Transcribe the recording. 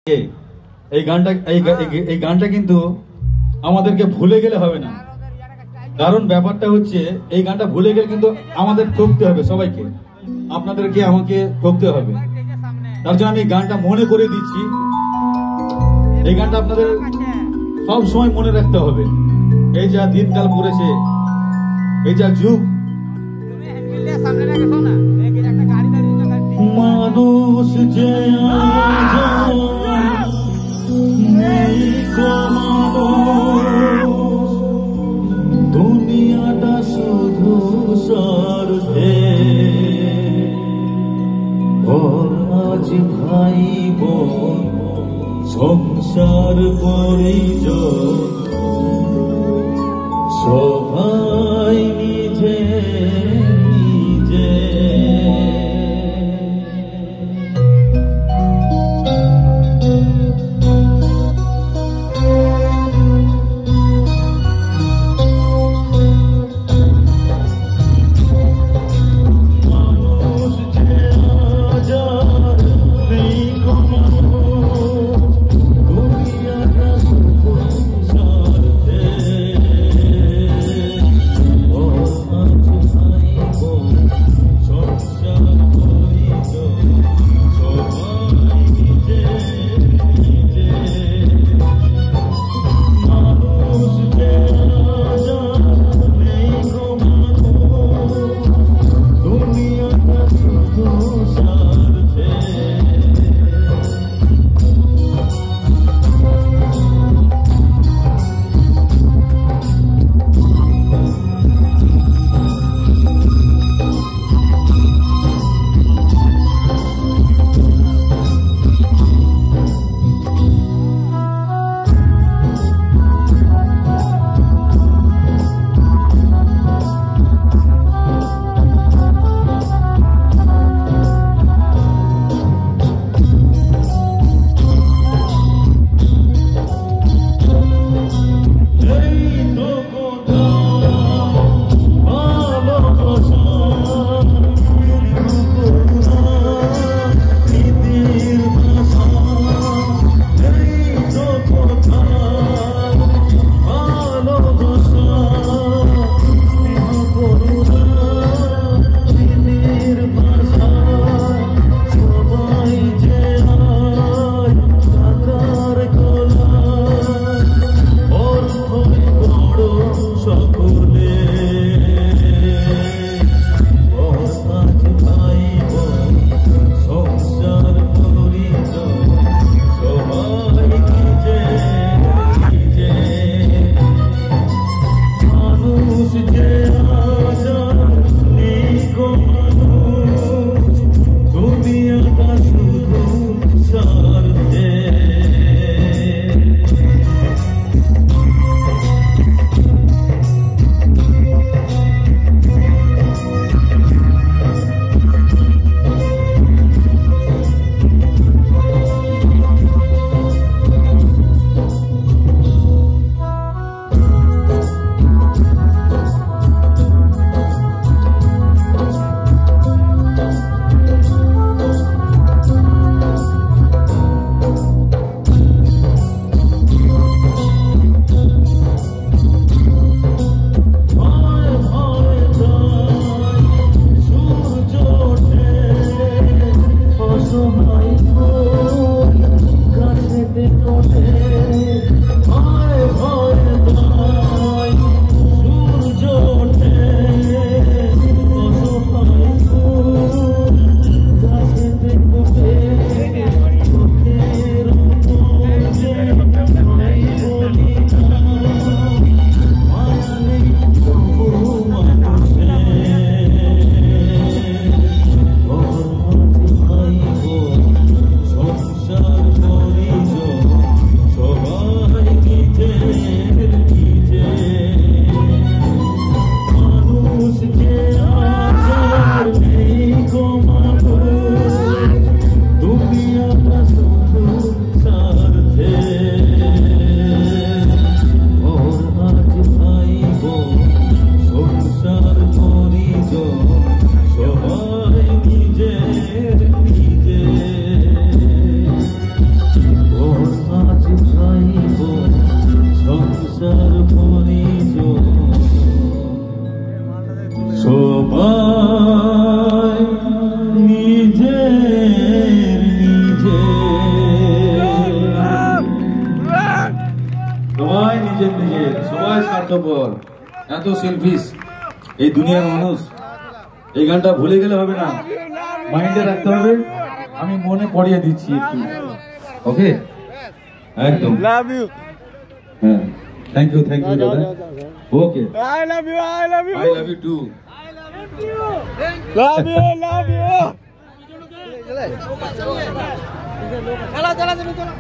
এই গানটা কিন্তু আমাদেরকে ভুলে গেলে হবে না, কারণ ব্যাপারটা হচ্ছে এই গানটা ভুলে গেলে কিন্তু আমাদের ঠকতে হবে, সবাইকে আপনাদেরকে আমাকে ঠকতে হবে। তার জন্য আমি গানটা মনে করে দিচ্ছি, এই গানটা আপনাদের সব সময় মনে রাখতে হবে। এই যা দিনকাল পড়েছে, এই যা যুগ, মানুষ যে দুনিয়াটা শুধু স্বার্থে, আজ ভাই বোন সংসার পরিজন সবাই নিজে নিজে। এত সেলফিশ এই দুনিয়ার মানুষ, এই গানটা ভুলে গেলে হবে না, মাইন্ডে রাখতে হবে। আমি মনে পড়িয়ে দিচ্ছি একটু, ওকে? একদম লাভ ইউ। হ্যাঁ, থ্যাংক ইউ দাদা। Okay, I love you, I love you, I love you too. Love you, love you. চলা চলা চলা।